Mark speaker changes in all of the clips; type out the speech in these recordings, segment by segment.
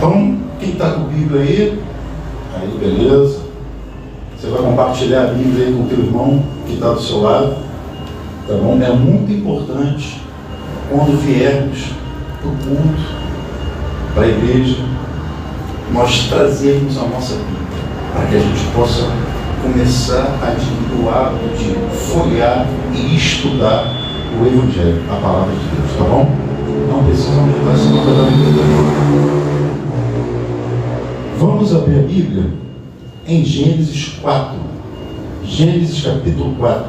Speaker 1: Então, quem está com a Bíblia aí beleza. Você vai compartilhar a Bíblia aí com o teu irmão que está do seu lado, tá bom? É muito importante quando viermos para o culto, para a igreja, nós trazermos a nossa Bíblia, para que a gente possa começar a adquirir o hábito de folhear e estudar o Evangelho, a palavra de Deus, tá bom? Não precisamos mudar essa nota da Bíblia. Vamos abrir a Bíblia em Gênesis 4. Gênesis capítulo 4.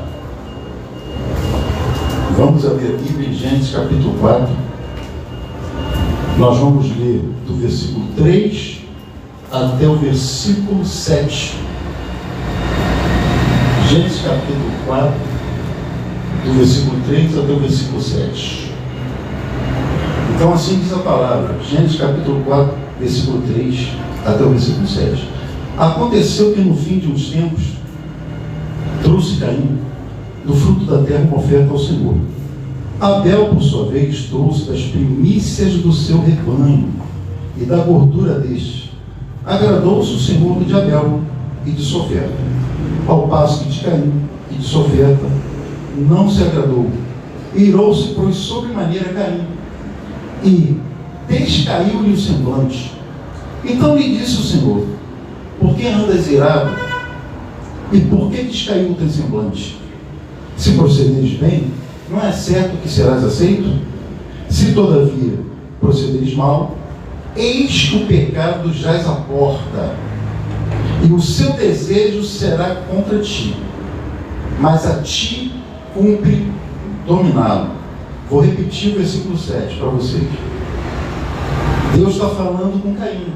Speaker 1: Vamos abrir a Bíblia em Gênesis capítulo 4. Nós vamos ler do versículo 3 até o versículo 7. Gênesis capítulo 4, do versículo 3 até o versículo 7. Então assim diz a palavra, Gênesis capítulo 4, versículo 3 até o versículo 7. Aconteceu que no fim de uns tempos, trouxe Caim do fruto da terra uma oferta ao Senhor. Abel, por sua vez, trouxe das primícias do seu rebanho e da gordura deste. Agradou-se o Senhor de Abel e de sua oferta, ao passo que de Caim e de sua oferta não se agradou. Irou-se, pois, sobremaneira Caim, e descaiu-lhe o semblante. Então lhe disse o Senhor: por que andas irado? E por que descaiu o teu semblante? Se procederes bem, não é certo que serás aceito? Se todavia procederes mal, eis que o pecado jaz à porta, e o seu desejo será contra ti, mas a ti cumpre dominá-lo. Vou repetir o versículo 7 para vocês. Deus está falando com Caim.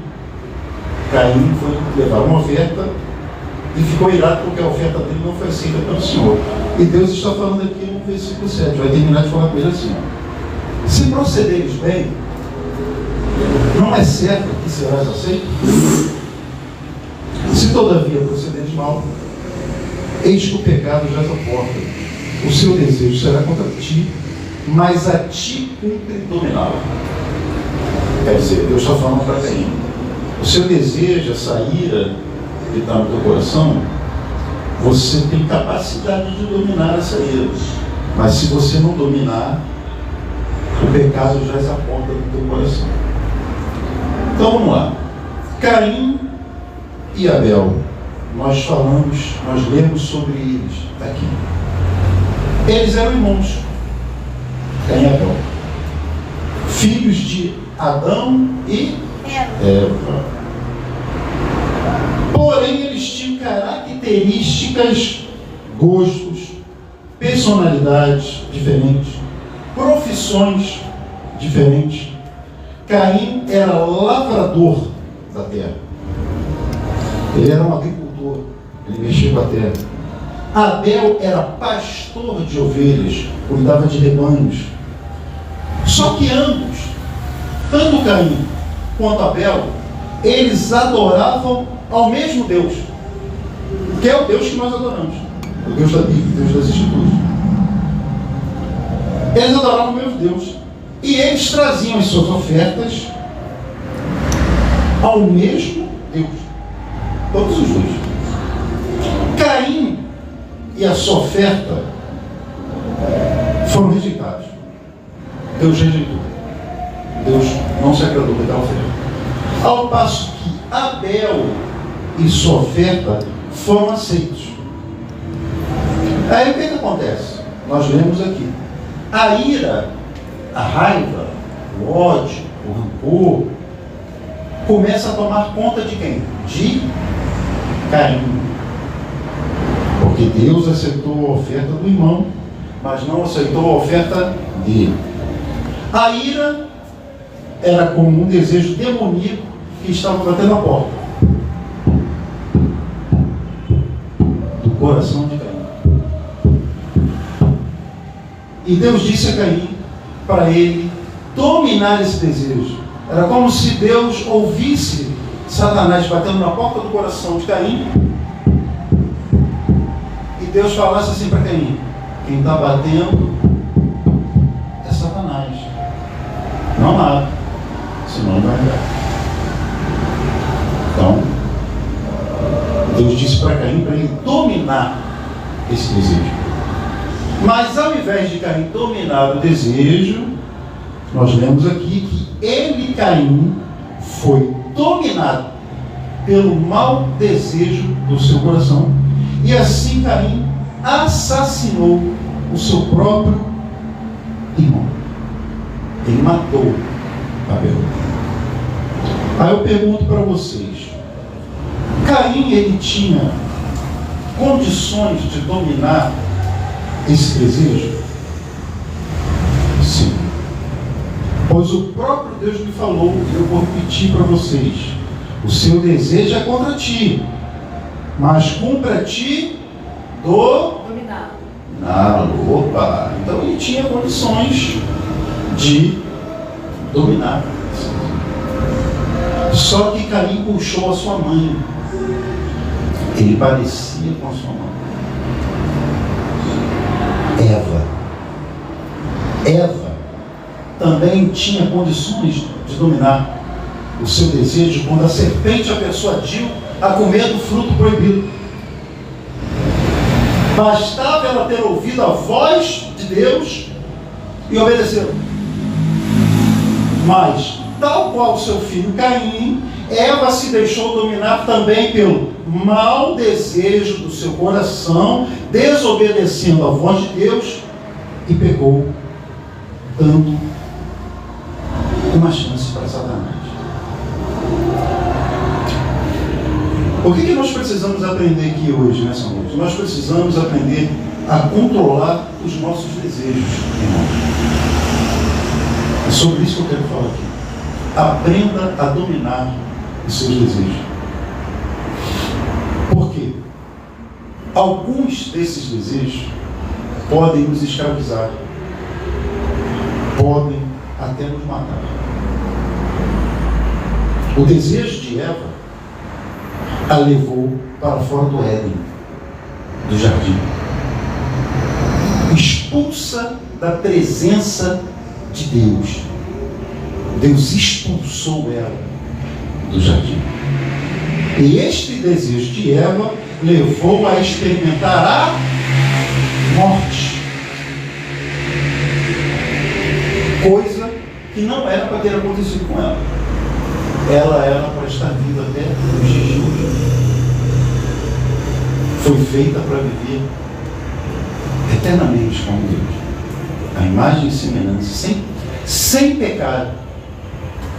Speaker 1: Caim foi levar uma oferta e ficou irado porque a oferta dele não foi aceita pelo Senhor. E Deus está falando aqui no versículo 7, vai terminar de falar com ele assim: se procederes bem, não é certo que serás aceito? Se todavia procederes mal, eis que o pecado jaz à porta, o seu desejo será contra ti, mas a ti cumpre dominá-lo. Quer dizer, Deus está falando para Caim: o seu desejo, essa ira que está no teu coração, você tem capacidade de dominar essa ira, mas se você não dominar, o pecado jaz à porta do teu coração. Então vamos lá. Caim e Abel, nós lemos sobre eles aqui. Eles eram irmãos, Caim e Abel, filhos de Adão e Eva. Porém, eles tinham características, gostos, personalidades diferentes, profissões diferentes. Caim era lavrador da terra. Ele era um agricultor, ele mexia com a terra. Abel era pastor de ovelhas, cuidava de rebanhos. Só que ambos, tanto Caim quanto Abel, eles adoravam ao mesmo Deus, que é o Deus que nós adoramos, o Deus da Bíblia, o Deus das Escrituras. Eles adoravam o mesmo Deus, e eles traziam as suas ofertas ao mesmo Deus, todos os dois. Caim e a sua oferta foram rejeitados. Deus rejeitou. Deus não se agradou daquela oferta. Ao passo que Abel e sua oferta foram aceitos. Aí o que acontece? Nós lemos aqui: a ira, a raiva, o ódio, o rancor começa a tomar conta de quem? De Caim. Porque Deus aceitou a oferta do irmão, mas não aceitou a oferta dele. A ira era como um desejo demoníaco que estava batendo a porta do coração de Caim. E Deus disse a Caim para ele dominar esse desejo. Era como se Deus ouvisse Satanás batendo na porta do coração de Caim e Deus falasse assim para Caim: quem está batendo é Satanás, não nada, senão não vai entrar. Então, Deus disse para Caim para ele dominar esse desejo. Mas ao invés de Caim dominar o desejo, nós lemos aqui que ele, Caim, foi dominado pelo mau desejo do seu coração, e assim Caim assassinou o seu próprio irmão. Ele matou Abel. Aí eu pergunto para vocês, Caim, ele tinha condições de dominar esse desejo? Sim. Pois o próprio Deus me falou, e eu vou repetir para vocês: o seu desejo é contra ti, mas contra ti dominar. Opa! Então ele tinha condições de dominar. Só que Caim puxou a sua mãe. Ele parecia com a sua mãe. Eva também tinha condições de dominar o seu desejo quando a serpente a persuadiu a comer do fruto proibido. Bastava ela ter ouvido a voz de Deus e obedeceu. Mas, tal qual seu filho Caim, Eva se deixou dominar também pelo mau desejo do seu coração, desobedecendo a voz de Deus, e pecou, dando uma chance para Satanás. O que nós precisamos aprender aqui hoje, nessa noite? Nós precisamos aprender a controlar os nossos desejos, irmãos. É sobre isso que eu quero falar aqui. Aprenda a dominar os seus desejos. Por quê? Alguns desses desejos podem nos escravizar, podem até nos matar. O desejo de Eva a levou para fora do Éden, do jardim. Expulsa da presença de Deus. Deus expulsou ela do jardim. E este desejo de Eva levou a experimentar a morte. Coisa que não era para ter acontecido com ela. Ela era para estar viva até os dias de hoje. Foi feita para viver eternamente com Deus. A imagem e semelhança, sem pecado.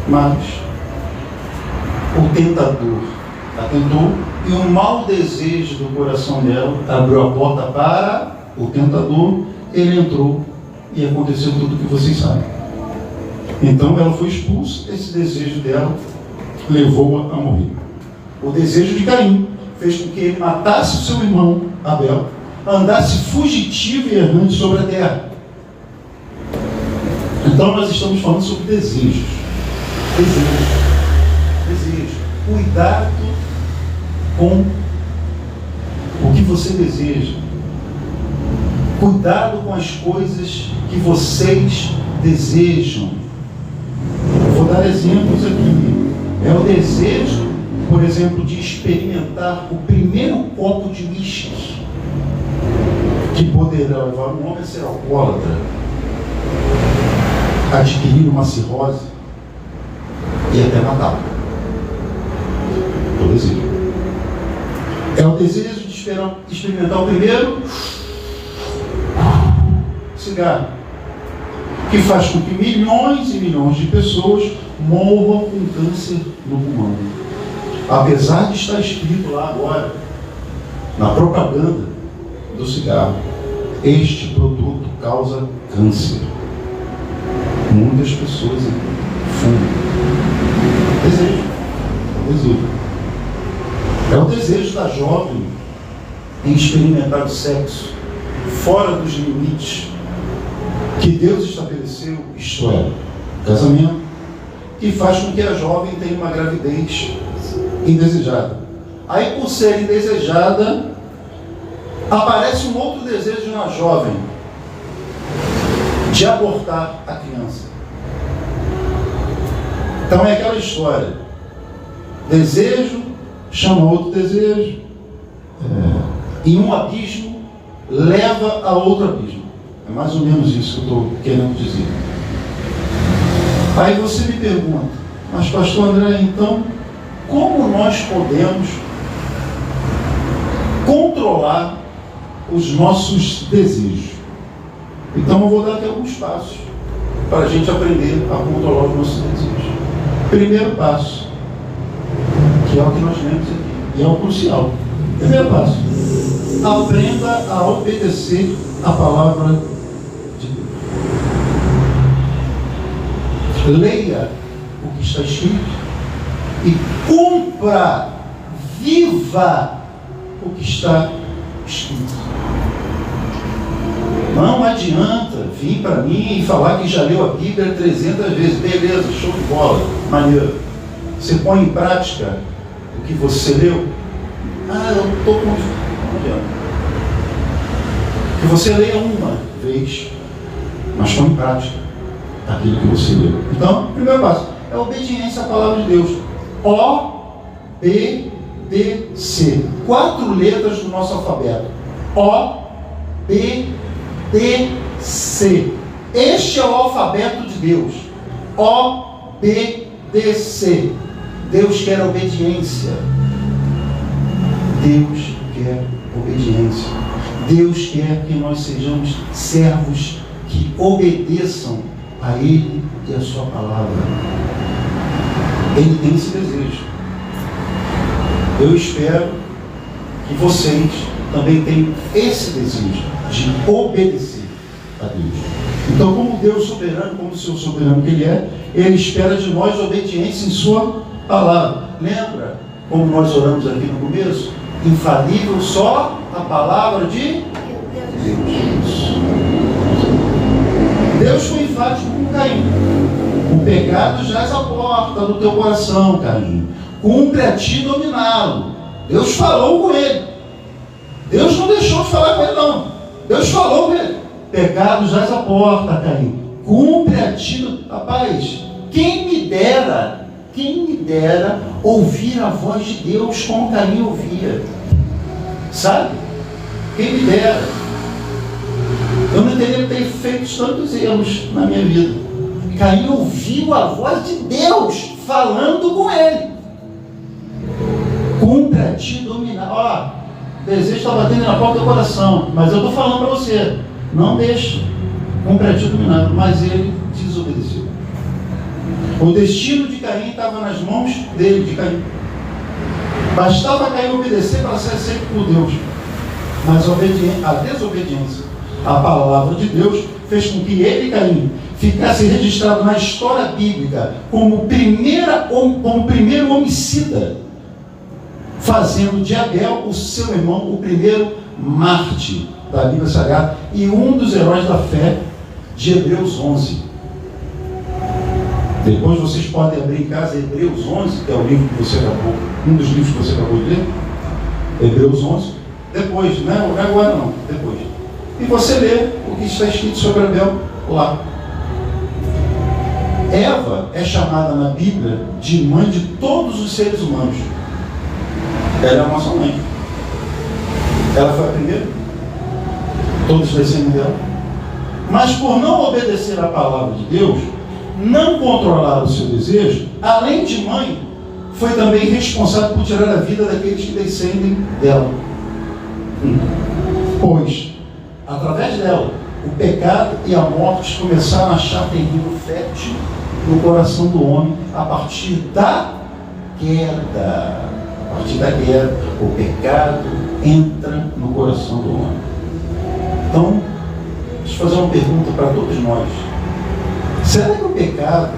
Speaker 1: Mas o tentador a tentou, e o mau desejo do coração dela abriu a porta para o tentador. Ele entrou e aconteceu tudo o que vocês sabem. Então ela foi expulsa. Esse desejo dela levou-a a morrer. O desejo de Caim fez com que ele matasse o seu irmão Abel, andasse fugitivo e errante sobre a terra. Então nós estamos falando sobre desejos. Desejo. Cuidado com o que você deseja. Cuidado com as coisas que vocês desejam. Eu vou dar exemplos aqui. É o desejo, por exemplo, de experimentar o primeiro copo de uísque, que poderá levar um homem a ser alcoólatra, adquirir uma cirrose e até matá-lo. É o desejo. É o desejo de experimentar o primeiro cigarro, que faz com que milhões e milhões de pessoas morram com câncer no pulmão. Apesar de estar escrito lá agora, na propaganda do cigarro, este produto causa câncer. Muitas pessoas fumam. Desejo. É o desejo da jovem em experimentar o sexo fora dos limites que Deus estabeleceu, isto é, casamento, que faz com que a jovem tenha uma gravidez indesejada. Aí, por ser indesejada, aparece um outro desejo na jovem de abortar a criança. Então é aquela história: desejo chama outro desejo, e um abismo leva a outro abismo. É mais ou menos isso que eu estou querendo dizer. Aí você me pergunta, mas pastor André, então, como nós podemos controlar os nossos desejos? Então eu vou dar aqui alguns passos para a gente aprender a controlar os nossos desejos. Primeiro passo, que é o que nós vemos aqui, e é o crucial. Primeiro passo, aprenda a obedecer a palavra de Deus. Leia o que está escrito e cumpra, viva o que está escrito. Não adianta vir para mim e falar que já leu a Bíblia 300 vezes. Beleza, show de bola, maneiro. Você põe em prática o que você leu? Eu estou com... Não adianta. Que você leia uma vez, mas põe em prática aquilo que você leu. Então, primeiro passo é a obediência à palavra de Deus. O-B-D-C. 4 letras do nosso alfabeto. O-B-D-C. Este é o alfabeto de Deus. O-B-D-C. Deus quer obediência. Deus quer obediência. Deus quer que nós sejamos servos que obedeçam a Ele e a sua palavra. Ele tem esse desejo. Eu espero que vocês também tenham esse desejo de obedecer a Deus. Então, como Deus soberano, como o Senhor soberano que Ele é, Ele espera de nós obediência em sua palavra. Lembra como nós oramos aqui no começo? Infalível só a palavra de Deus. Deus foi enfático com Caim. O pecado jaz à porta do teu coração, Caim. Cumpre a ti dominá-lo. Deus falou com ele. Deus não deixou de falar com ele, não. Deus falou com ele. Pecado jaz à porta, Caim. Cumpre a ti. Rapaz, quem me dera ouvir a voz de Deus como Caim ouvia. Sabe? Quem me dera. Eu não teria ter feito tantos erros na minha vida. Caim ouviu a voz de Deus falando com ele. Cumpre a ti dominar. O desejo está batendo na porta do coração, mas eu estou falando para você, não deixe. Cumpre a ti dominar. Mas ele desobedeceu. O destino de Caim estava nas mãos dele, de Caim. Bastava Caim obedecer para ser aceito por Deus. Mas a desobediência à palavra de Deus fez com que ele, Caim, ficasse registrado na história bíblica como primeiro homicida, fazendo de Abel o seu irmão o primeiro mártir da Bíblia Sagrada e um dos heróis da fé de Hebreus 11. Depois vocês podem abrir em casa Hebreus 11, que é o livro que você acabou, um dos livros que você acabou de ler, Hebreus 11. Depois, não é agora não, depois. E você lê o que está escrito sobre Abel lá. Eva é chamada na Bíblia de mãe de todos os seres humanos. Ela é a nossa mãe. Ela foi a primeira. Todos descendem dela. Mas por não obedecer à palavra de Deus, não controlar o seu desejo, além de mãe, foi também responsável por tirar a vida daqueles que descendem dela. Pois, através dela, o pecado e a morte começaram a achar terreno fértil no coração do homem a partir da queda. A partir da queda, o pecado entra no coração do homem. Então, deixa eu fazer uma pergunta para todos nós. Será que o pecado,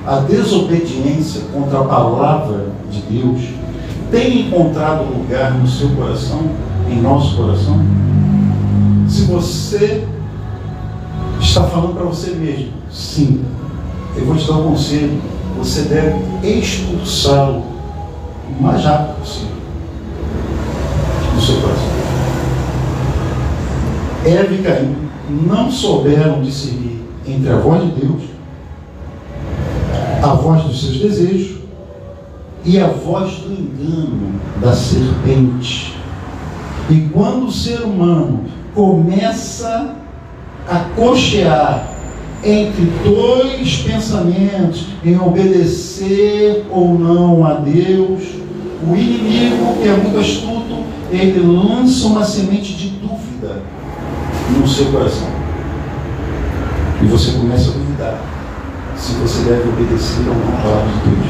Speaker 1: a desobediência contra a palavra de Deus, tem encontrado lugar no seu coração, em nosso coração? Se você está falando para você mesmo, sim, eu vou te dar um conselho, você deve expulsá-lo o mais rápido possível do seu coração. Eva e Caim não souberam discernir entre a voz de Deus, a voz dos seus desejos e a voz do engano da serpente. E quando o ser humano começa a cochear entre dois pensamentos, em obedecer ou não a Deus, o inimigo, que é muito astuto, ele lança uma semente de dúvida no seu coração. E você começa a duvidar se você deve obedecer ou não a palavra de Deus.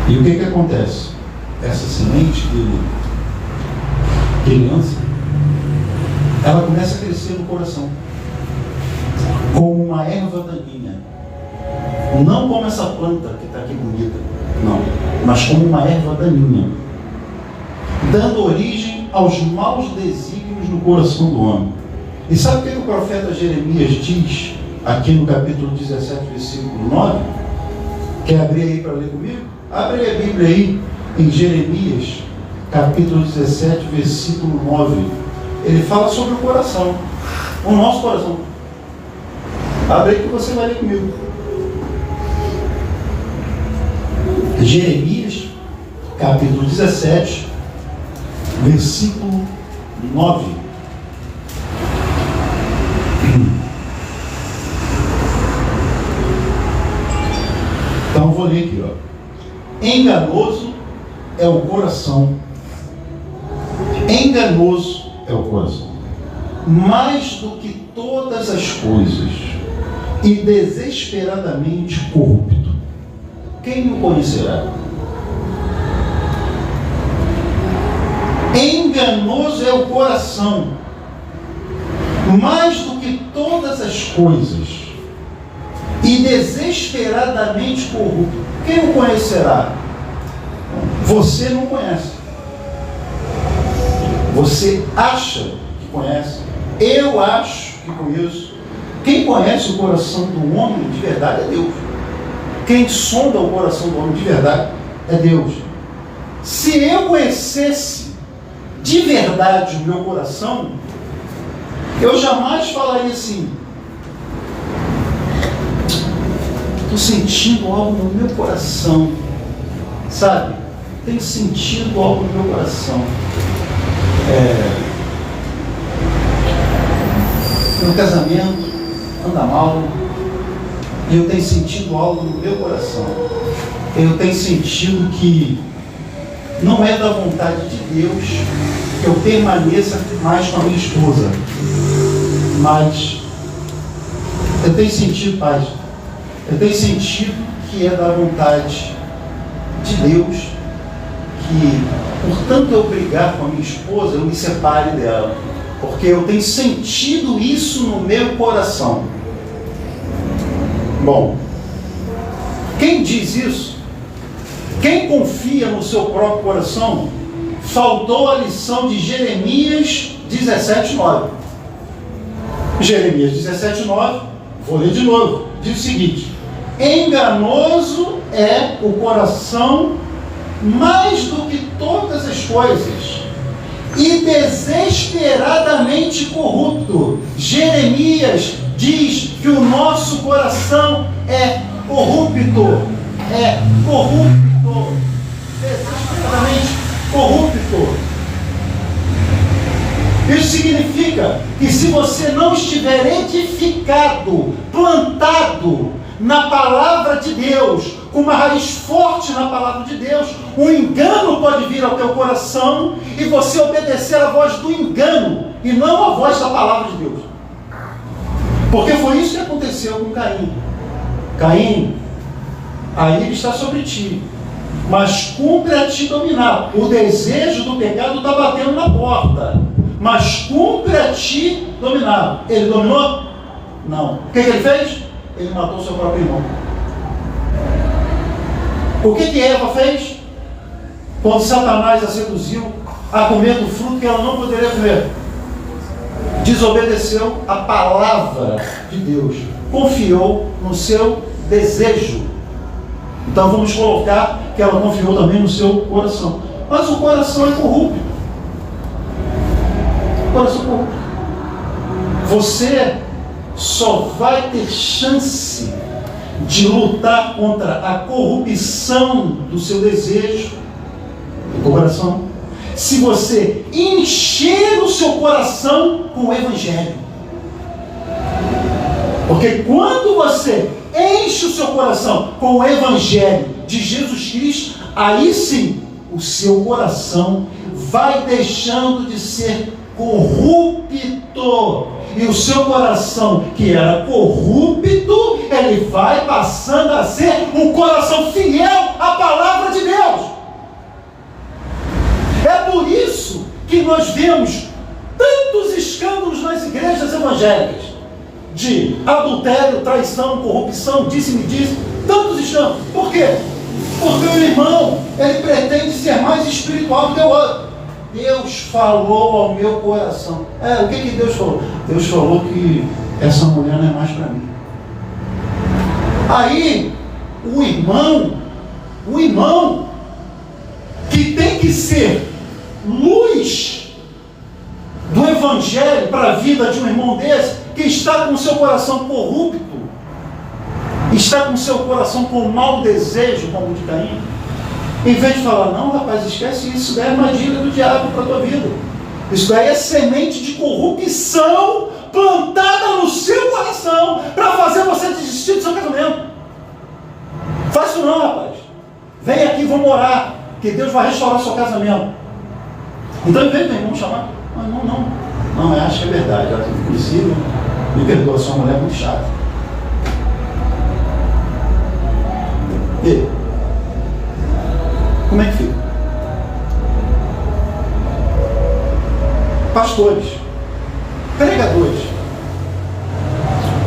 Speaker 1: E o que acontece? Essa semente que ele lança, ela começa a crescer no coração como uma erva daninha. Não como essa planta que está aqui bonita, não, mas como uma erva daninha, dando origem aos maus desígnios no coração do homem. E sabe o que o profeta Jeremias diz aqui no capítulo 17, versículo 9? Quer abrir aí para ler comigo? Abre aí a Bíblia aí em Jeremias, capítulo 17, versículo 9. Ele fala sobre o coração, o nosso coração. Abre aí que você vai ler comigo. Jeremias, capítulo 17, versículo 9. Então eu vou ler aqui, ó. Enganoso é o coração. Enganoso é o coração, mais do que todas as coisas, e desesperadamente corrupto. Quem o conhecerá? Enganoso é o coração, mais do que todas as coisas, e desesperadamente corrupto. Quem o conhecerá? Você não conhece. Você acha que conhece. Eu acho que conheço. Quem conhece o coração do homem de verdade é Deus. Quem sonda o coração do homem de verdade é Deus. Se eu conhecesse de verdade o meu coração, eu jamais falaria assim: estou sentindo algo no meu coração, sabe? Tenho sentido algo no meu coração. Meu casamento anda mal, e eu tenho sentido algo no meu coração. Eu tenho sentido que não é da vontade de Deus que eu permaneça mais com a minha esposa, mas eu tenho sentido, paz, eu tenho sentido que é da vontade de Deus que, por tanto eu brigar com a minha esposa, eu me separe dela, porque eu tenho sentido isso no meu coração. Bom, quem diz isso, quem confia no seu próprio coração, faltou a lição de Jeremias 17:9. Jeremias 17:9, vou ler de novo, diz o seguinte: enganoso é o coração mais do que todas as coisas, e desesperadamente corrupto. Jeremias diz que o nosso coração é corrupto, desesperadamente corrupto. Isso significa que se você não estiver edificado, plantado na palavra de Deus, com uma raiz forte na palavra de Deus, o engano pode vir ao teu coração e você obedecer à voz do engano e não à voz da palavra de Deus. Porque foi isso que aconteceu com Caim. Caim, a ira está sobre ti, mas cumpre a ti dominar. O desejo do pecado está batendo na porta, mas cumpre a ti dominar. Ele dominou? Não. O que ele fez? Ele matou seu próprio irmão. O que Eva fez? Quando Satanás a seduziu a comer do fruto que ela não poderia comer, desobedeceu a palavra de Deus, confiou no seu desejo. Então vamos colocar que ela confiou também no seu coração. Mas o coração é corrupto. O coração é corrupto. Você só vai ter chance de lutar contra a corrupção do seu desejo, do coração, se você encher o seu coração com o Evangelho. Porque quando você enche o seu coração com o Evangelho de Jesus Cristo, aí sim o seu coração vai deixando de ser corrupto. E o seu coração, que era corrupto, ele vai passando a ser um coração fiel à palavra de Deus. É por isso que nós vemos tantos escândalos nas igrejas evangélicas, de adultério, traição, corrupção, disse-me-disse, tantos escândalos. Por quê? Porque o irmão, ele pretende ser mais espiritual do que o outro. Deus falou ao meu coração. O que Deus falou? Deus falou que essa mulher não é mais para mim. Aí, o irmão, que tem que ser luz do Evangelho para a vida de um irmão desse, que está com o seu coração corrupto, está com o seu coração com mau desejo, como o de Caim, em vez de falar, não rapaz, esquece isso, daí é armadilha do diabo para a tua vida, isso daí é semente de corrupção plantada no seu coração para fazer você desistir do seu casamento. Faz isso não, rapaz, vem aqui, vamos orar, que Deus vai restaurar o seu casamento. Então em vez de meu irmão chamar, não, eu acho que é verdade, ela tem conhecido, me perdoa, sua mulher é muito chata. E como é que fica? Pastores, pregadores,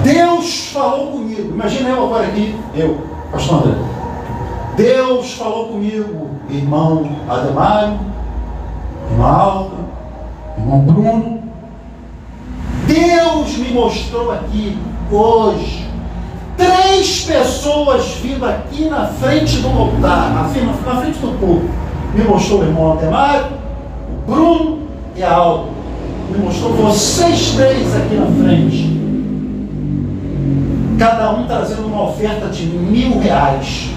Speaker 1: Deus falou comigo. Imagina eu agora aqui, pastor André. Deus falou comigo, irmão Ademário, irmã Alta, irmão Bruno. Deus me mostrou aqui hoje 3 pessoas vindo aqui na frente do altar, na frente do povo. Me mostrou o irmão Ademário, o Bruno e a Alta. Me mostrou vocês 3 aqui na frente. Cada um trazendo uma oferta de R$1.000.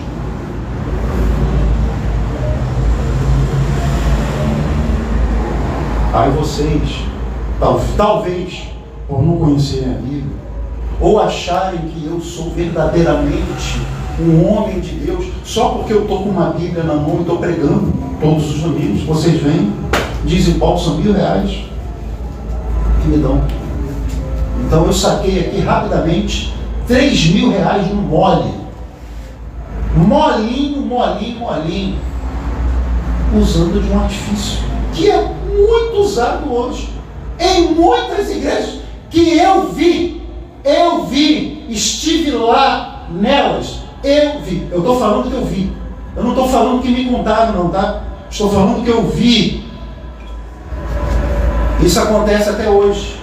Speaker 1: Aí vocês, talvez, por não conhecerem a Bíblia, ou acharem que eu sou verdadeiramente um homem de Deus, só porque eu estou com uma Bíblia na mão e estou pregando todos os domingos, vocês vêm, dizem, Paulo, são R$1.000 que me dão. Então eu saquei aqui rapidamente R$3.000 no mole. Molinho, usando de um artifício que é muito usado hoje em muitas igrejas que eu vi, estive lá nelas, eu estou falando que eu vi, eu não estou falando que me contaram não, tá? Estou falando que eu vi. Isso acontece até hoje.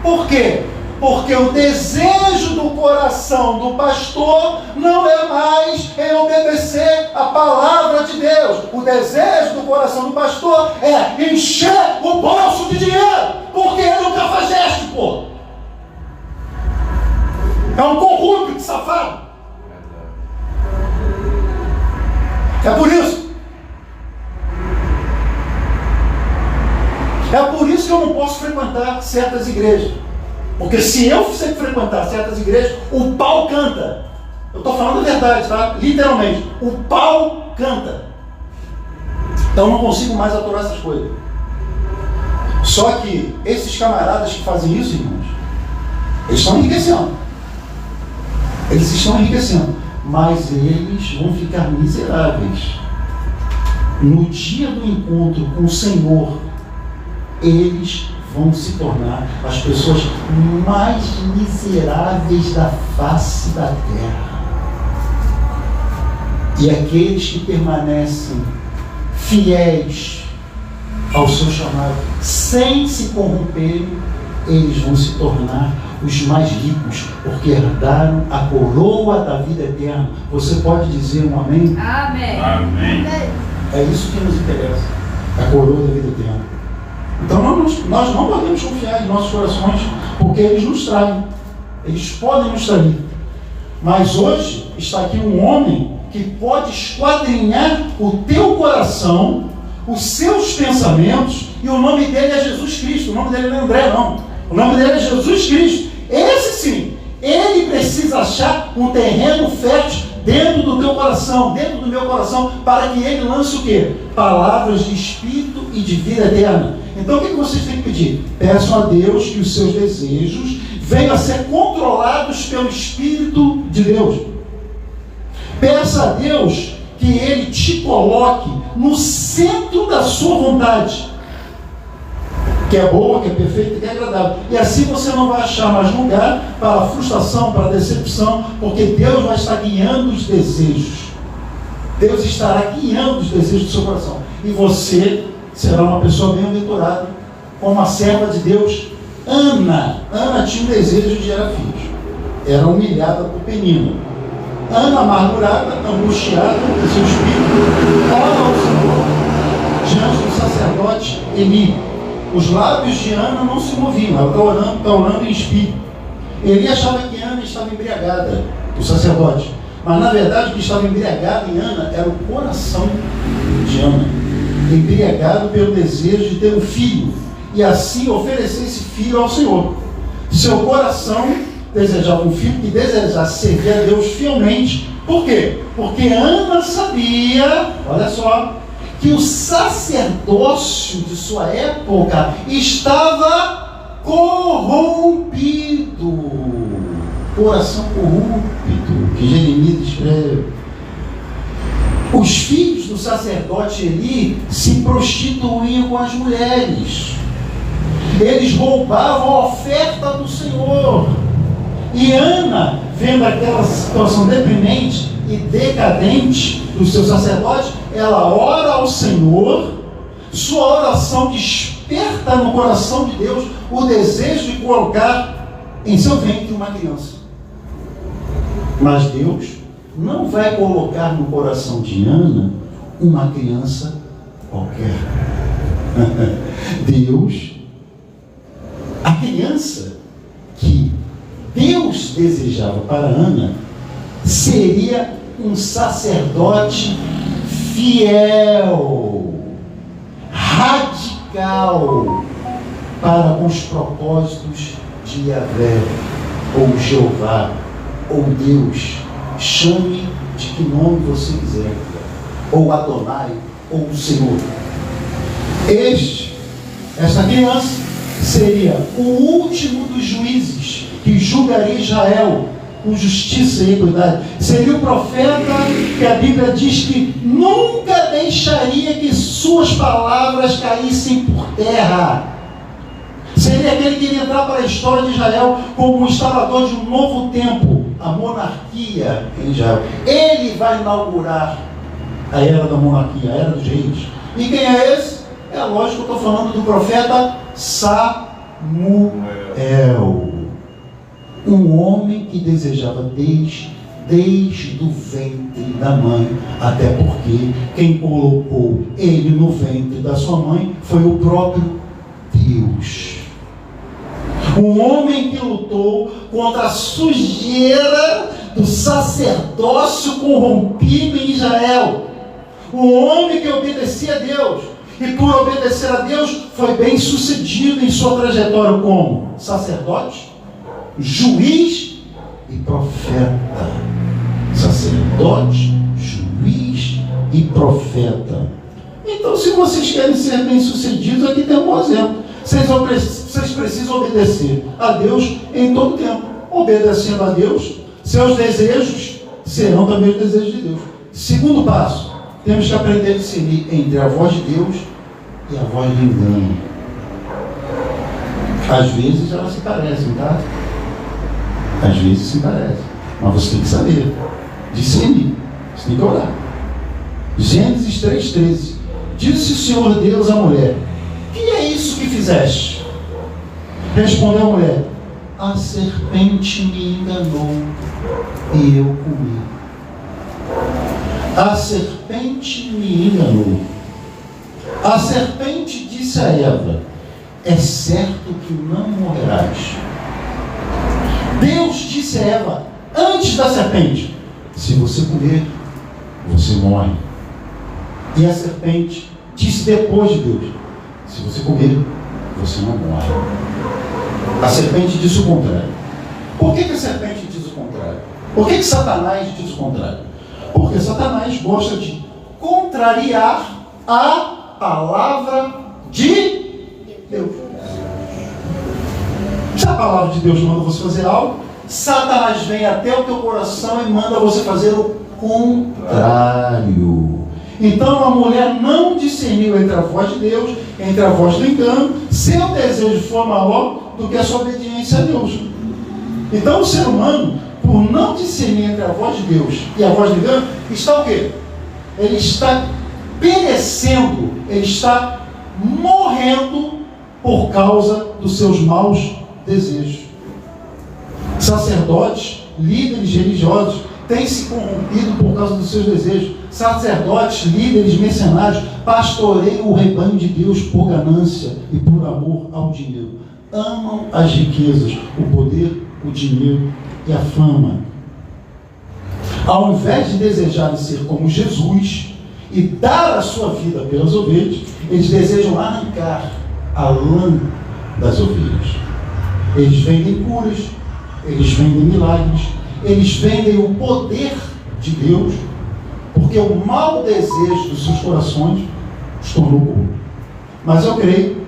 Speaker 1: Por quê? Porque o desejo do coração do pastor não é mais em obedecer a palavra de Deus. O desejo do coração do pastor é encher o bolso de dinheiro, porque ele é um cafajeste, pô. É um corrupto, safado. É por isso. É por isso que eu não posso frequentar certas igrejas. Porque se eu frequentar certas igrejas, o pau canta. Eu estou falando a verdade, tá? Literalmente. O pau canta. Então eu não consigo mais aturar essas coisas. Só que esses camaradas que fazem isso, irmãos, eles estão enriquecendo. Eles estão enriquecendo. Mas eles vão ficar miseráveis. No dia do encontro com o Senhor, eles vão se tornar as pessoas mais miseráveis da face da terra. E aqueles que permanecem fiéis ao seu chamado, sem se corromperem, eles vão se tornar os mais ricos, porque herdaram a coroa da vida eterna. Você pode dizer um amém?
Speaker 2: Amém.
Speaker 3: Amém.
Speaker 1: É isso que nos interessa, a coroa da vida eterna. Então nós não podemos confiar em nossos corações, porque eles nos traem. Eles podem nos trair. Mas hoje está aqui um homem que pode esquadrinhar o teu coração, os seus pensamentos, e o nome dele é Jesus Cristo. O nome dele não é André, não. O nome dele é Jesus Cristo. Esse sim, ele precisa achar um terreno fértil dentro do teu coração, dentro do meu coração, para que ele lance o quê? Palavras de espírito e de vida eterna. Então o que vocês têm que pedir? Peçam a Deus que os seus desejos venham a ser controlados pelo Espírito de Deus. Peça a Deus que Ele te coloque no centro da sua vontade, que é boa, que é perfeita, que é agradável. E assim você não vai achar mais lugar para a frustração, para a decepção, porque Deus vai estar guiando os desejos. Deus estará guiando os desejos do seu coração. E você será uma pessoa bem-aventurada, como a serva de Deus, Ana. Ana tinha um desejo de gerar filhos. Era humilhada por Penina. Ana, amargurada, angustiada, com seu espírito, ora ao Senhor diante do sacerdote Eli. Os lábios de Ana não se moviam, ela está orando em espírito. Eli achava que Ana estava embriagada, o sacerdote. Mas na verdade o que estava embriagado em Ana era o coração de Ana, embriagado pelo desejo de ter um filho, e assim oferecer esse filho ao Senhor. Seu coração desejava um filho que desejasse servir a Deus fielmente. Por quê? Porque Ana sabia, olha só, que o sacerdócio de sua época estava corrompido. Coração corrompido, que Jeremias escreve. Os filhos do sacerdote Eli se prostituíam com as mulheres. Eles roubavam a oferta do Senhor. E Ana, vendo aquela situação deprimente e decadente do seu sacerdote, ela ora ao Senhor. Sua oração desperta no coração de Deus o desejo de colocar em seu ventre uma criança. Mas Deus não vai colocar no coração de Ana uma criança qualquer. Deus, a criança que Deus desejava para Ana seria um sacerdote fiel, radical para os propósitos de Yahvé, ou Jeová, ou Deus. Chame de que nome você quiser, ou Adonai, ou o Senhor. Esta criança seria o último dos juízes que julgaria Israel com justiça e equidade. Seria o profeta que a Bíblia diz que nunca deixaria que suas palavras caíssem por terra. Seria aquele que iria entrar para a história de Israel como o instalador de um novo tempo, a monarquia em Israel. Ele vai inaugurar a era da monarquia, a era dos reis. E quem é esse? É lógico que eu estou falando do profeta Samuel. Um homem que desejava desde o ventre da mãe, até porque quem colocou ele no ventre da sua mãe foi o próprio Deus. Um homem que lutou contra a sujeira do sacerdócio corrompido em Israel. Um homem que obedecia a Deus. E por obedecer a Deus, foi bem sucedido em sua trajetória como sacerdote, juiz e profeta. Sacerdote, juiz e profeta. Então, se vocês querem ser bem sucedidos, aqui tem um bom exemplo. Vocês precisam obedecer a Deus em todo tempo. Obedecendo a Deus, seus desejos serão também os desejos de Deus. Segundo passo, temos que aprender a discernir entre a voz de Deus e a voz do engano. Às vezes elas se parecem, tá? Às vezes se parecem. Mas você tem que saber discernir. Você tem que orar. Gênesis 3,13. Disse o Senhor Deus à mulher: que é isso que fizeste? Respondeu a mulher: a serpente me enganou e eu comi. A serpente me enganou. A serpente disse a Eva: é certo que não morrerás. Deus disse a Eva: antes da serpente: se você comer, você morre. E a serpente disse depois de Deus: se você comer, você não morre. A serpente disse o contrário. Por que a serpente diz o contrário? Por que Satanás diz o contrário? Porque Satanás gosta de contrariar a palavra de Deus. Se a palavra de Deus manda você fazer algo, Satanás vem até o teu coração e manda você fazer o contrário. Então a mulher não discerniu entre a voz de Deus, entre a voz do engano. Seu desejo foi maior do que a sua obediência a Deus. Então o ser humano, por não discernir entre a voz de Deus e a voz do engano, está o quê? Ele está perecendo, ele está morrendo por causa dos seus maus desejos. Sacerdotes, líderes religiosos, têm se corrompido por causa dos seus desejos. Sacerdotes, líderes, mercenários, pastoreiam o rebanho de Deus por ganância e por amor ao dinheiro. Amam as riquezas, o poder, o dinheiro e a fama. Ao invés de desejarem ser como Jesus e dar a sua vida pelas ovelhas, eles desejam arrancar a lã das ovelhas. Eles vendem curas, eles vendem milagres, eles vendem o poder de Deus, porque o mau desejo dos seus corações os tornou corrupto. Mas eu creio,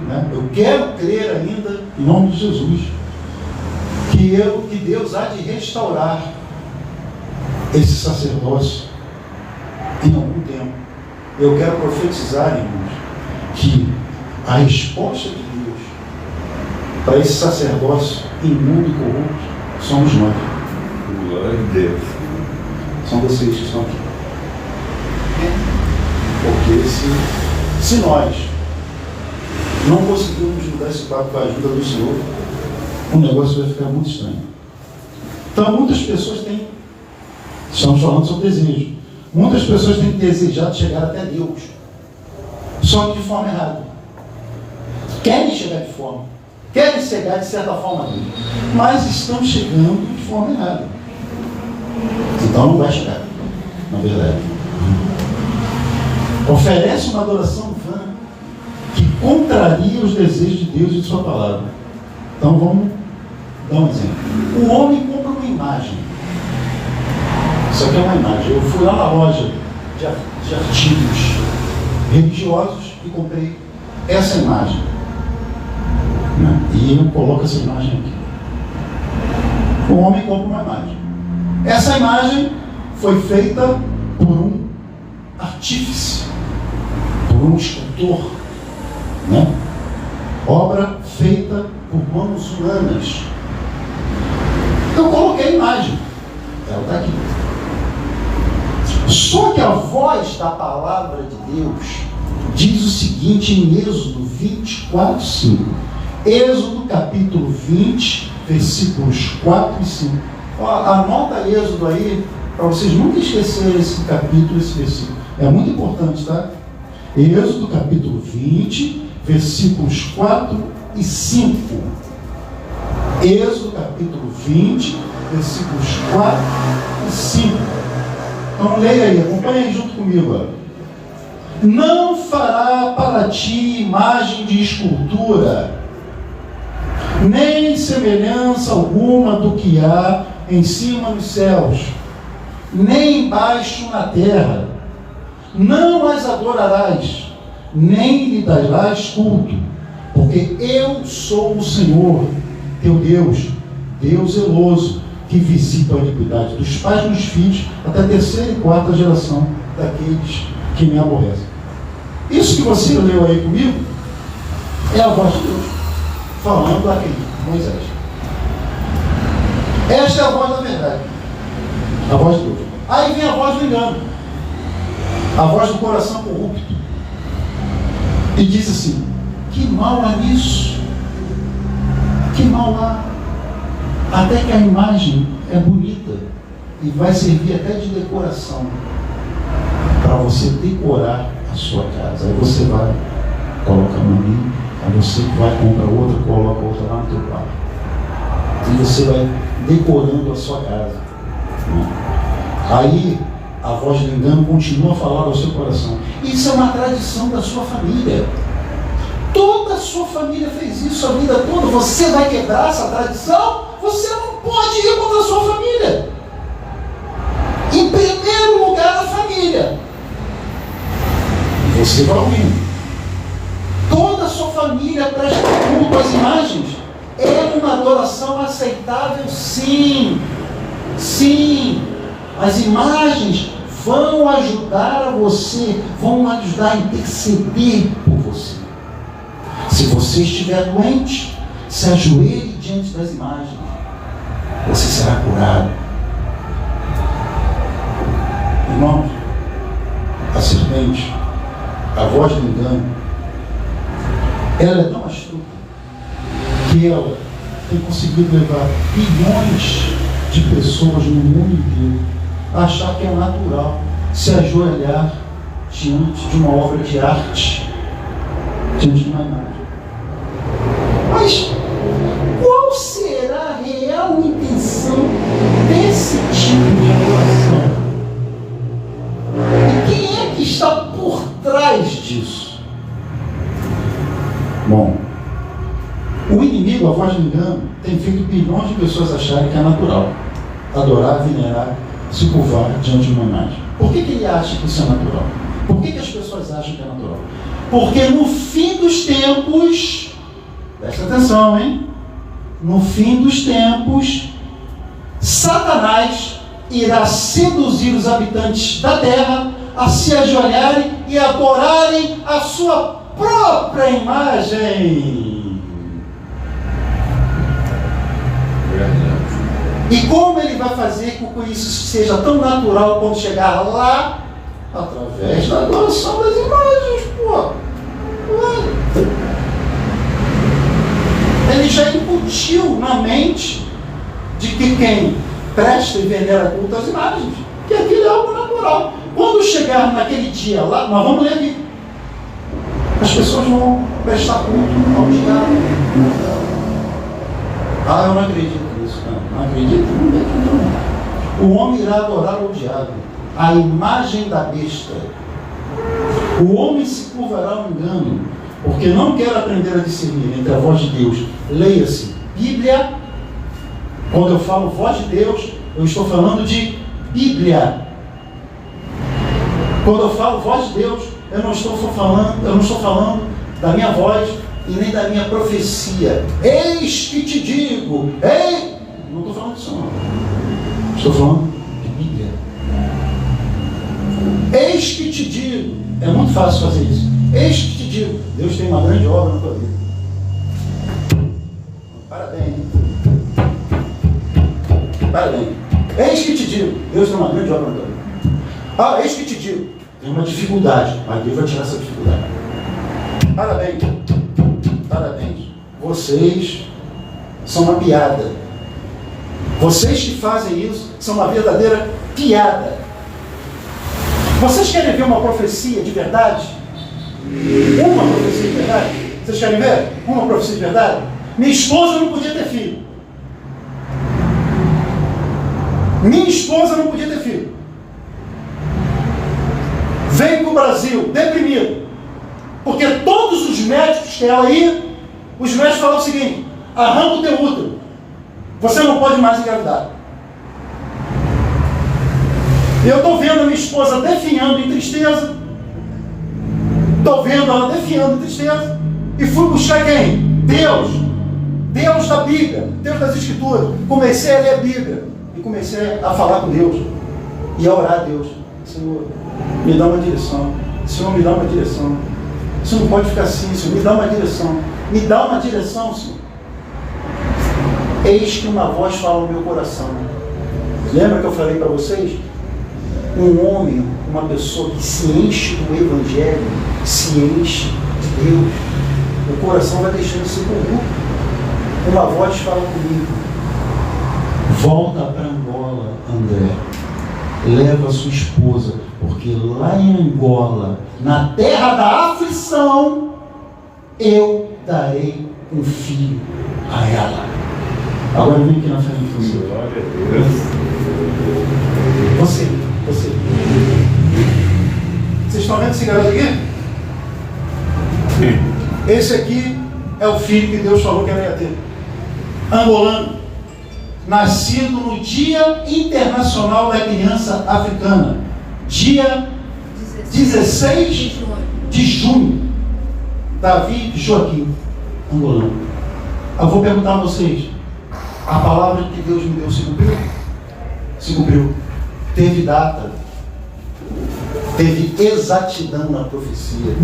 Speaker 1: né? Eu quero crer ainda, em nome de Jesus, que Deus há de restaurar esse sacerdócio em algum tempo. Eu quero profetizar, irmãos, que a resposta de Deus para esse sacerdócio imundo e corrupto somos nós.
Speaker 2: Glória a Deus.
Speaker 1: São vocês que estão aqui. Porque se nós não conseguirmos mudar esse quadro com a ajuda do Senhor, o negócio vai ficar muito estranho. Então muitas pessoas têm, estamos falando sobre desejo, muitas pessoas têm desejado chegar até Deus, só que de forma errada. Querem chegar de forma, querem chegar de certa forma a Deus, mas estão chegando de forma errada. Então não vai chegar, na verdade. Oferece uma adoração vã que contraria os desejos de Deus e de sua palavra. Então vamos dar um exemplo. O homem compra uma imagem. Isso aqui é uma imagem. Eu fui lá na loja de artigos religiosos e comprei essa imagem. E eu coloco essa imagem aqui. O homem compra uma imagem. Essa imagem foi feita por um artífice, por um escultor, né? Obra feita por mãos humanas. Eu coloquei a imagem, ela está aqui. Só que a voz da palavra de Deus diz o seguinte em Êxodo 24:5. Êxodo capítulo 20, versículos 4 e 5. Anota Êxodo aí, para vocês nunca esquecerem esse capítulo, esse versículo. É muito importante, tá? Êxodo capítulo 20, versículos 4 e 5. Êxodo capítulo 20, versículos 4 e 5. Então leia aí, acompanha aí junto comigo. Ó. Não fará para ti imagem de escultura, nem semelhança alguma do que há em cima nos céus, nem embaixo na terra. Não as adorarás, nem lhe darás culto, porque eu sou o Senhor, teu Deus, Deus zeloso, que visita a iniquidade dos pais nos filhos, até a terceira e quarta geração daqueles que me aborrecem. Isso que você leu aí comigo é a voz de Deus, falando a quem? Moisés. Esta é a voz da verdade, a voz de Deus. Aí vem a voz do engano, a voz do coração corrupto, e diz assim: que mal há nisso? Que mal há? Até que a imagem é bonita e vai servir até de decoração para você decorar a sua casa. Aí você vai, coloca uma ali, aí você vai, compra outra, coloca outra lá no teu quarto. E você vai decorando a sua casa. Aí a voz do engano continua a falar ao seu coração. Isso é uma tradição da sua família. Toda a sua família fez isso a vida toda. Você vai quebrar essa tradição? Você não pode ir contra a sua família. Em primeiro lugar, a família. Você vai ouvir. Toda a sua família presta culto às imagens. É uma adoração aceitável, sim. Sim. As imagens vão ajudar a você, vão ajudar a interceder por você. Se você estiver doente, se ajoelhe diante das imagens. Você será curado. Irmãos, a serpente, a voz do engano, ela é tão astuta que ela tem conseguido levar bilhões de pessoas no mundo inteiro a achar que é natural se ajoelhar diante de uma obra de arte, diante de uma imagem. Mas qual será a real intenção desse tipo de adoração? E quem é que está por trás disso? Bom, o inimigo, a voz do engano, tem feito bilhões de pessoas acharem que é natural adorar, venerar, se curvar diante de uma imagem. Por que ele acha que isso é natural? Por que as pessoas acham que é natural? Porque no fim dos tempos, presta atenção, hein? No fim dos tempos, Satanás irá seduzir os habitantes da terra a se ajoelharem e adorarem a sua própria imagem. E como ele vai fazer com que isso seja tão natural quando chegar lá? Através da adoração das imagens, pô. Ele já incutiu na mente de que quem presta e venera culto às imagens, que aquilo é algo natural. Quando chegar naquele dia lá, nós vamos ler aqui, as pessoas vão prestar culto ao diabo. Ah, eu não acredito nisso, não acredito, não acredito. O homem irá adorar o diabo, a imagem da besta. O homem se curvará ao engano, porque não quer aprender a discernir entre a voz de Deus. Leia-se Bíblia. Quando eu falo voz de Deus, eu estou falando de Bíblia. Quando eu falo voz de Deus, eu não estou falando da minha voz e nem da minha profecia. Eis que te digo, ei! Não estou falando disso não. Estou falando de Bíblia. Eis que te digo. É muito fácil fazer isso. Eis que te digo. Deus tem uma grande obra na tua vida. Parabéns. Parabéns. Eis que te digo. Deus tem uma grande obra na tua vida. Ah, eis que te digo. Tem uma dificuldade. Mas Deus vai tirar essa dificuldade. Parabéns. Parabéns. Vocês são uma piada. Vocês que fazem isso são uma verdadeira piada. Vocês querem ver uma profecia de verdade? Uma profecia de verdade? Vocês querem ver? Uma profecia de verdade? Minha esposa não podia ter filho. Minha esposa não podia ter filho. Veio para o Brasil deprimido. Porque todos os médicos que ela ia, os médicos falavam o seguinte: arranca o teu útero. Você não pode mais engravidar. Eu estou vendo a minha esposa definhando em tristeza. Estou vendo ela definhando em tristeza. E fui buscar quem? Deus. Deus da Bíblia. Deus das Escrituras. Comecei a ler a Bíblia. E comecei a falar com Deus. E a orar a Deus. Senhor, me dá uma direção. Senhor, me dá uma direção. Isso não pode ficar assim, Senhor. Me dá uma direção. Me dá uma direção, Senhor. Eis que uma voz fala no meu coração. Lembra que eu falei para vocês? Um homem, uma pessoa que se enche do Evangelho, se enche de Deus, o coração vai deixando de ser corrupto. Uma voz fala comigo: volta para Angola, André. Leva a sua esposa, porque lá em Angola, na terra da aflição, eu darei um filho a ela. Agora vem aqui na frente você.
Speaker 2: Glória a Deus.
Speaker 1: Você. Vocês estão vendo esse garoto aqui? Esse aqui é o filho que Deus falou que ela ia ter. Angolano. Nascido no Dia Internacional da Criança Africana. Dia 16 de junho. Davi Joaquim, angolano. Eu vou perguntar a vocês. A palavra que Deus me deu se cumpriu? Se cumpriu. Teve data. Teve exatidão na profecia.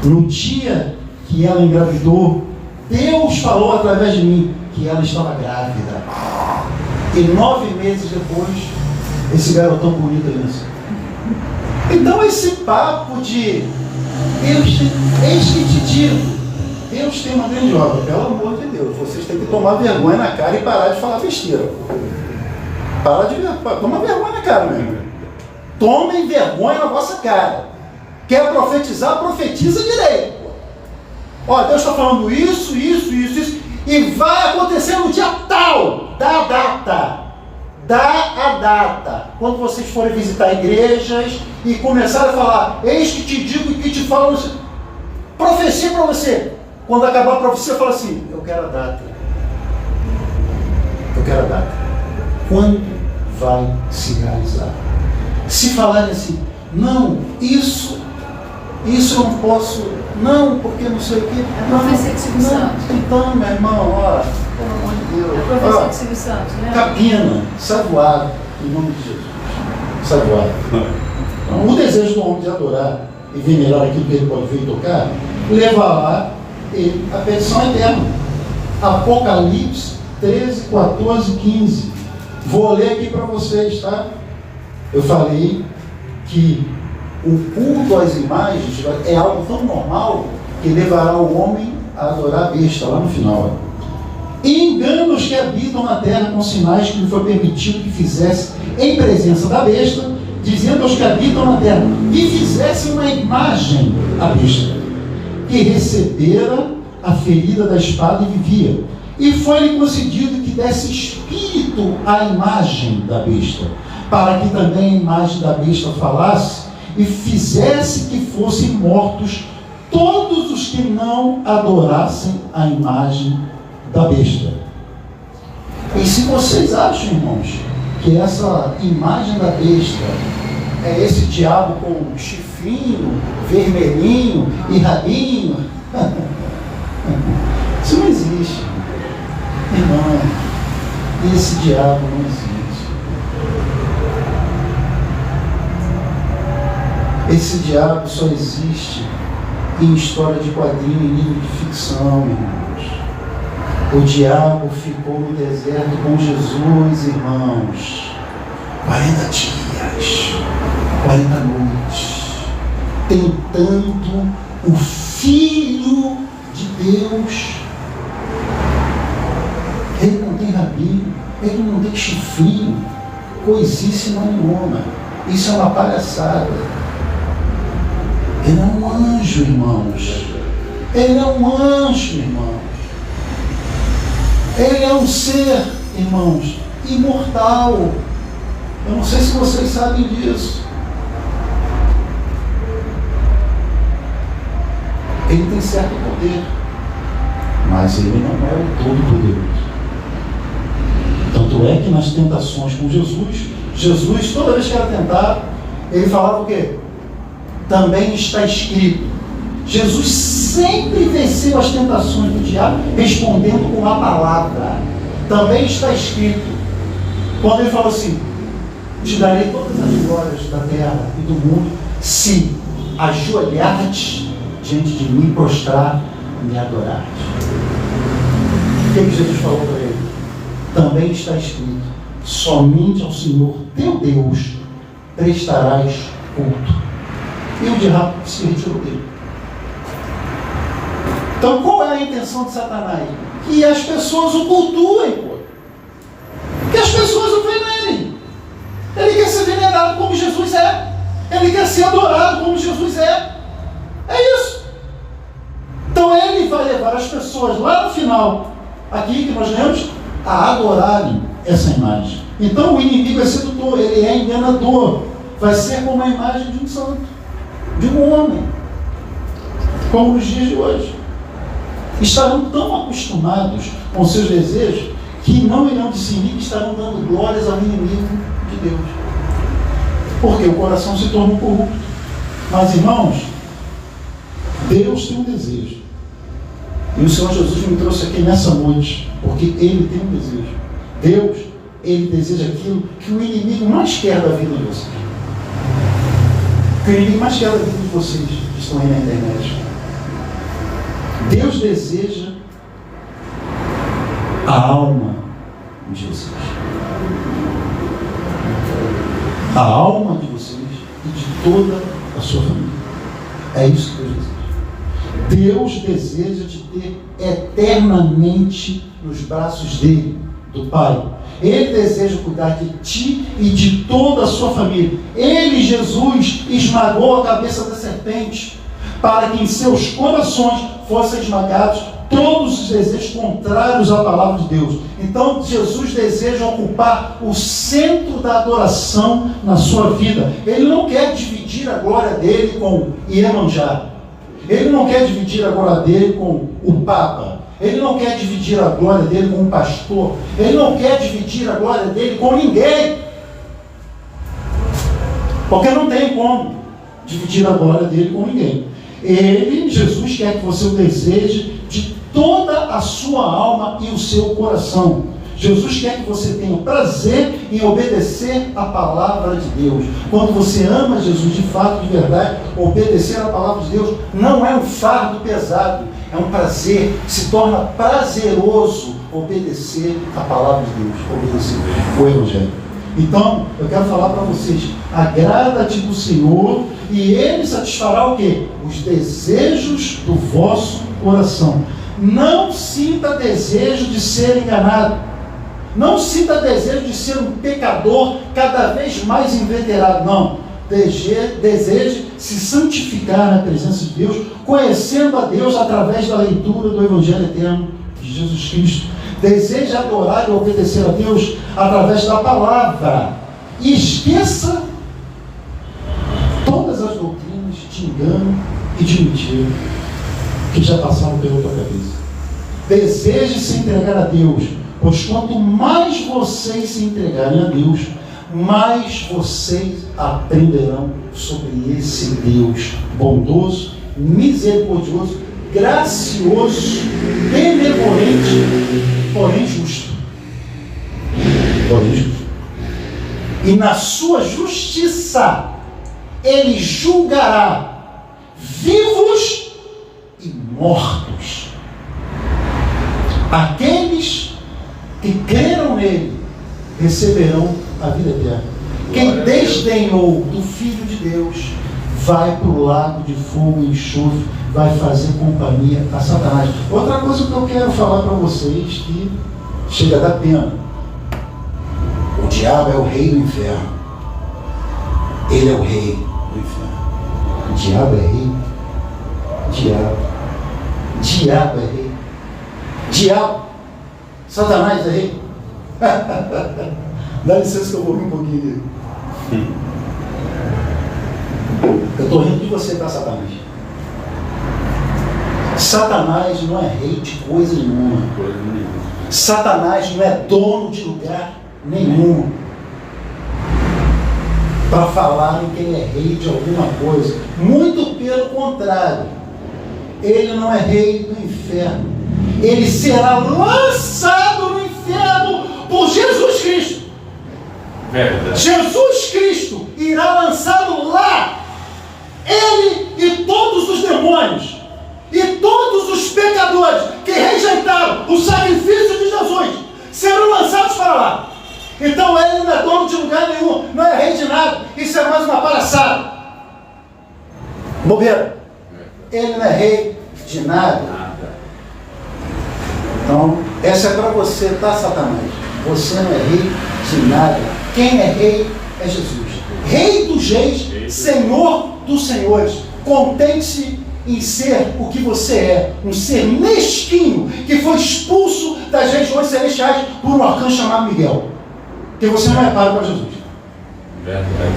Speaker 1: No dia que ela engravidou, Deus falou através de mim que ela estava grávida. E 9 meses depois, esse garotão bonito aí nasceu. Então esse papo de eis que te digo, Deus tem uma grande obra, pelo amor de Deus, vocês têm que tomar vergonha na cara e parar de falar besteira. Toma vergonha na cara mesmo. Tomem vergonha na vossa cara. Quer profetizar? Profetiza direito. Ó, Deus está falando isso, e vai acontecer no dia tal, da data. Dá a data. Quando vocês forem visitar igrejas e começarem a falar, eis que te digo e que te falo, profecia para você. Quando acabar a profecia, fala assim, eu quero a data. Eu quero a data. Quando vai se realizar? Se falarem assim, não, isso eu não posso, não, porque não sei o quê.
Speaker 3: É a profecia de Silvio Santos.
Speaker 1: Então, meu irmão, ó, pelo amor de Deus.
Speaker 3: É a profecia de Silvio Santos, né?
Speaker 1: Capina, saboado, em nome de Jesus. Saboado. Então, o desejo do homem de adorar e venerar aquilo que ele pode ver e tocar, leva lá ele a petição eterna. Apocalipse 13, 14, 15. Vou ler aqui para vocês, tá? Eu falei que o culto às imagens é algo tão normal que levará o homem a adorar a besta lá no final. Engana os que habitam na terra com sinais que lhe foi permitido que fizesse em presença da besta, dizendo aos que habitam na terra que fizessem uma imagem à besta, que recebera a ferida da espada e vivia. E foi-lhe concedido que desse espírito à imagem da besta, para que também a imagem da besta falasse e fizesse que fossem mortos todos os que não adorassem a imagem da besta. E se vocês acham, irmãos, que essa imagem da besta é esse diabo com chifrinho, vermelhinho e rabinho, isso não existe. Irmão, esse diabo não existe. Esse diabo só existe em história de quadrinho e livro de ficção, irmãos. O diabo ficou no deserto com Jesus, irmãos. 40 dias, 40 noites, tentando o Filho de Deus. Ele não tem rabinho, ele não tem chifrinho, coisíssima nenhuma. Isso é uma palhaçada. Ele é um anjo, irmãos. Ele é um anjo, irmãos. Ele é um ser, irmãos, imortal. Eu não sei se vocês sabem disso. Ele tem certo poder, mas ele não é o todo-poderoso. Tanto é que nas tentações com Jesus, toda vez que era tentado, ele falava o quê? Também está escrito. Jesus sempre venceu as tentações do diabo, respondendo com a palavra. Também está escrito. Quando ele falou assim, te darei todas as glórias da terra e do mundo, se ajoelhar-te diante de mim, prostrar e me adorar-te. O que Jesus falou para ele? Também está escrito, somente ao Senhor teu Deus prestarás culto. E o diabo se retirou dele. Então qual é a intenção de Satanás? Que as pessoas o cultuem, pô. Que as pessoas o venerem. Ele quer ser venerado como Jesus é. Ele quer ser adorado como Jesus é. É isso. Então ele vai levar as pessoas lá no final, aqui que nós lemos, a adorarem essa imagem. Então o inimigo é sedutor, ele é enganador. Vai ser como a imagem de um santo, de um homem, como nos dias de hoje. Estarão tão acostumados com seus desejos que não irão discernir que estarão dando glórias ao inimigo de Deus. Porque o coração se torna corrupto. Mas, irmãos, Deus tem um desejo. E o Senhor Jesus me trouxe aqui nessa noite, porque Ele tem um desejo. Deus, Ele deseja aquilo que o inimigo mais quer da vida de vocês. Que o inimigo mais quer da vida de vocês que estão aí na internet. Deus deseja a alma de vocês. A alma de vocês e de toda a sua família. É isso que Deus deseja. Deus deseja te ter eternamente nos braços dele, do Pai. Ele deseja cuidar de ti e de toda a sua família. Ele, Jesus, esmagou a cabeça da serpente para que em seus corações fossem esmagados todos os desejos contrários à palavra de Deus. Então Jesus deseja ocupar o centro da adoração na sua vida. Ele não quer dividir a glória dele com Iemanjá. Ele não quer dividir a glória dele com o Papa. Ele não quer dividir a glória dele com o pastor. Ele não quer dividir a glória dele com ninguém. Porque não tem como dividir a glória dele com ninguém. Ele, Jesus, quer que você o deseje de toda a sua alma e o seu coração. Jesus quer que você tenha prazer em obedecer a palavra de Deus. Quando você ama Jesus de fato, de verdade, obedecer a palavra de Deus não é um fardo pesado, é um prazer, se torna prazeroso obedecer a palavra de Deus, obedecer o Evangelho. Então, eu quero falar para vocês, agrada-te do Senhor e Ele satisfará o quê? Os desejos do vosso coração. Não sinta desejo de ser enganado. Não sinta desejo de ser um pecador cada vez mais inveterado. Não. Deseje se santificar na presença de Deus, conhecendo a Deus através da leitura do Evangelho eterno de Jesus Cristo. Deseje adorar e obedecer a Deus através da palavra. E esqueça todas as doutrinas de engano e de mentira que já passaram pela tua cabeça. Deseje se entregar a Deus, pois quanto mais vocês se entregarem a Deus, mais vocês aprenderão sobre esse Deus bondoso, misericordioso, gracioso, benevolente, porém justo. E na sua justiça Ele julgará vivos e mortos. Aqueles que creram nele receberão a vida eterna. Quem desdenhou do Filho de Deus vai para o lago de fogo e enxofre, vai fazer companhia a Satanás. Outra coisa que eu quero falar para vocês, que chega a dar pena. O diabo é o rei do inferno. Ele é o rei do inferno. O diabo é rei. Diabo é rei. Diabo. Satanás é rei. Dá licença que eu vou rir um pouquinho. Eu estou rindo de você, tá, Satanás? Satanás não é rei de coisa nenhuma. Satanás não é dono de lugar nenhum para falarem que ele é rei de alguma coisa. Muito pelo contrário. Ele não é rei do inferno. Ele será lançado no inferno por Jesus Cristo.
Speaker 2: Verdade.
Speaker 1: Jesus Cristo irá lançá-lo lá. Ele e todos os demônios e todos os pecadores que rejeitaram o sacrifício de Jesus serão lançados para lá. Então ele não é dono de lugar nenhum, não é rei de nada. Isso é mais uma palhaçada. Bobeira. Ele não é rei de nada. Então, essa é para você, tá, Satanás? Você não é rei de nada. Quem é rei é Jesus. Rei dos reis, Senhor dos senhores. Contente-se em ser o que você é. Um ser mesquinho que foi expulso das regiões celestiais por um arcanjo chamado Miguel. Porque você não é pago para Jesus.
Speaker 2: Verdade.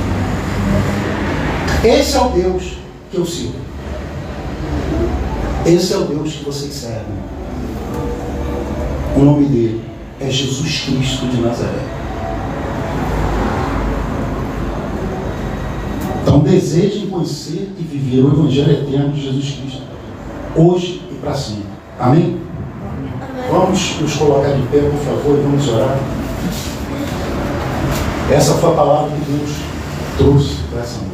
Speaker 1: Esse é o Deus que eu sigo. Esse é o Deus que vocês servem. O nome dele é Jesus Cristo de Nazaré. Então desejem conhecer e viver o Evangelho eterno de Jesus Cristo, hoje e para sempre. Amém? Vamos nos colocar de pé, por favor, e vamos orar. Essa foi a palavra que Deus trouxe para essa noite.